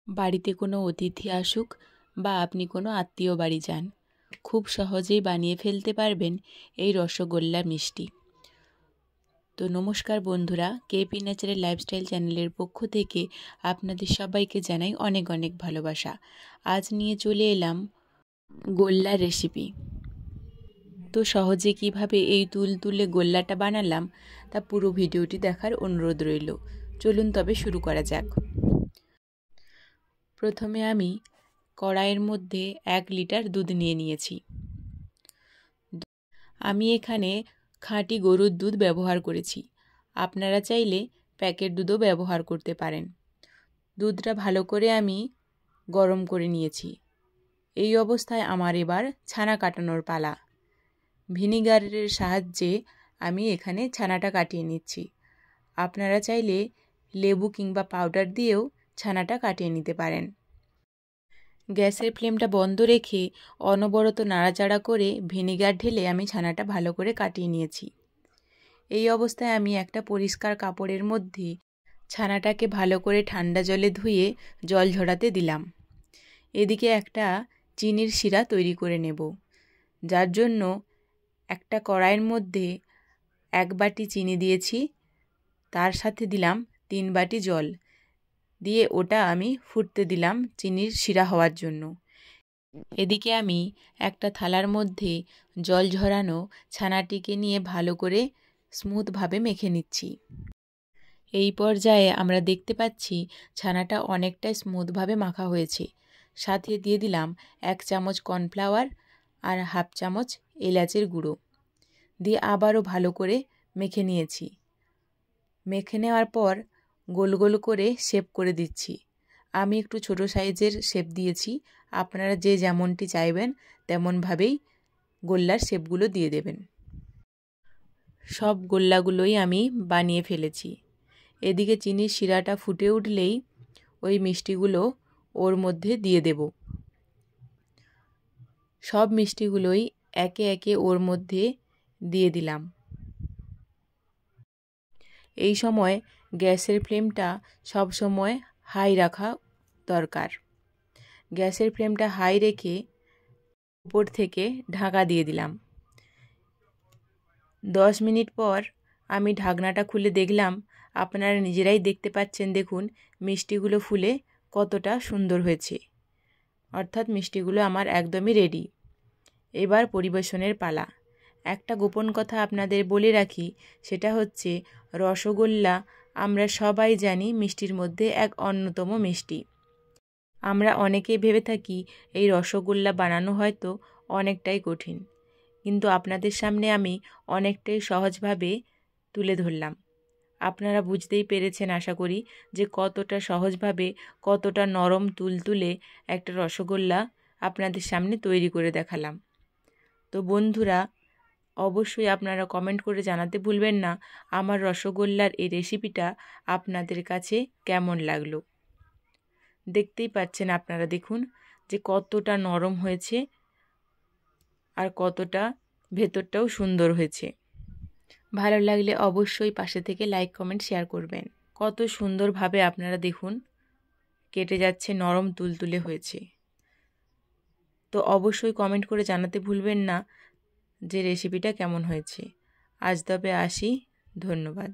বাড়িতে কোনো অতিথি আসুক বা আপনি কোনো আত্মীয় বাড়ি যান, খুব সহজেই বানিয়ে ফেলতে পারবেন এই রসগোল্লা মিষ্টি। তো নমস্কার বন্ধুরা, কেপি ন্যাচারাল লাইফস্টাইল চ্যানেলের পক্ষ থেকে আপনাদের সবাইকে জানাই অনেক অনেক ভালোবাসা। আজ নিয়ে চলে এলাম গোল্লার রেসিপি। তো সহজে কিভাবে এই তুলতুলে গোল্লাটা বানালাম তা পুরো ভিডিওটি দেখার অনুরোধ রইল। চলুন তবে শুরু করা যাক। প্রথমে আমি কড়াইয়ের মধ্যে 1 লিটার দুধ নিয়ে নিয়েছি। আমি এখানে খাঁটি গরুর দুধ ব্যবহার করেছি, আপনারা চাইলে প্যাকেট দুধও ব্যবহার করতে পারেন। দুধটা ভালো করে আমি গরম করে নিয়েছি। এই অবস্থায় আমার এবার ছানা কাটানোর পালা। ভিনিগারের সাহায্যে আমি এখানে ছানাটা কাটিয়ে নিচ্ছি। আপনারা চাইলে লেবু কিংবা পাউডার দিয়েও ছানাটা কাটিয়ে নিতে পারেন। গ্যাসের ফ্লেমটা বন্ধ রেখে অনবরত নাড়াচাড়া করে ভিনিগার ঢেলে আমি ছানাটা ভালো করে কাটিয়ে নিয়েছি। এই অবস্থায় আমি একটা পরিষ্কার কাপড়ের মধ্যে ছানাটাকে ভালো করে ঠান্ডা জলে ধুয়ে জল ঝরাতে দিলাম। এদিকে একটা চিনির শিরা তৈরি করে নেব, যার জন্য একটা কড়াইয়ের মধ্যে 1 বাটি চিনি দিয়েছি, তার সাথে দিলাম 3 বাটি জল দিয়ে ওটা আমি ফুটতে দিলাম চিনির শিরা হওয়ার জন্য। এদিকে আমি একটা থালার মধ্যে জল ঝরানো ছানাটিকে নিয়ে ভালো করে স্মুথভাবে মেখে নিচ্ছি। এই পর্যায়ে আমরা দেখতে পাচ্ছি ছানাটা অনেকটাই স্মুথভাবে মাখা হয়েছে। সাথে দিয়ে দিলাম 1 চামচ কর্নফ্লাওয়ার আর 1/2 চামচ এলাচের গুঁড়ো দিয়ে আবারও ভালো করে মেখে নিয়েছি। মেখে নেওয়ার পর গোল গোল করে শেপ করে দিচ্ছি। আমি একটু ছোট সাইজের শেপ দিয়েছি, আপনারা যে যেমনটি চাইবেন তেমনভাবেই গোল্লার শেপগুলো দিয়ে দেবেন। সব গোল্লাগুলোই আমি বানিয়ে ফেলেছি। এদিকে চিনির শিরাটা ফুটে উঠলেই ওই মিষ্টিগুলো ওর মধ্যে দিয়ে দেব। সব মিষ্টিগুলোই একে একে ওর মধ্যে দিয়ে দিলাম। এই সময় গ্যাসের ফ্লেমটা সব সময় হাই রাখা দরকার। গ্যাসের ফ্লেমটা হাই রেখে উপর থেকে ঢাকা দিয়ে দিলাম। 10 মিনিট পর আমি ঢাকনাটা খুলে দেখলাম, আপনারা নিজেরাই দেখতে পাচ্ছেন, দেখুন মিষ্টিগুলো ফুলে কতটা সুন্দর হয়েছে। অর্থাৎ মিষ্টিগুলো আমার একদমই রেডি। এবার পরিবেশনের পালা। একটা গোপন কথা আপনাদের বলে রাখি, সেটা হচ্ছে রসগোল্লা আমরা সবাই জানি মিষ্টির মধ্যে এক অন্যতম মিষ্টি। আমরা অনেকেই ভেবে থাকি এই রসগোল্লা বানানো হয়তো অনেকটাই কঠিন, কিন্তু আপনাদের সামনে আমি অনেকটাই সহজভাবে তুলে ধরলাম। আপনারা বুঝতেই পেরেছেন আশা করি যে কতটা সহজভাবে, কতটা নরম তুলতুলে একটা রসগোল্লা আপনাদের সামনে তৈরি করে দেখালাম। তো বন্ধুরা, অবশ্যই আপনারা কমেন্ট করে জানাতে ভুলবেন না আমার রসগোল্লার এই রেসিপিটা আপনাদের কাছে কেমন লাগলো। দেখতেই পাচ্ছেন আপনারা, দেখুন যে কতটা নরম হয়েছে আর কতটা ভেতরটাও সুন্দর হয়েছে। ভালো লাগলে অবশ্যই পাশে থেকে লাইক কমেন্ট শেয়ার করবেন। কত সুন্দরভাবে আপনারা দেখুন কেটে যাচ্ছে, নরম তুলতুলে হয়েছে। তো অবশ্যই কমেন্ট করে জানাতে ভুলবেন না যে রেসিপিটা কেমন হয়েছে। আজ তবে আসি, ধন্যবাদ।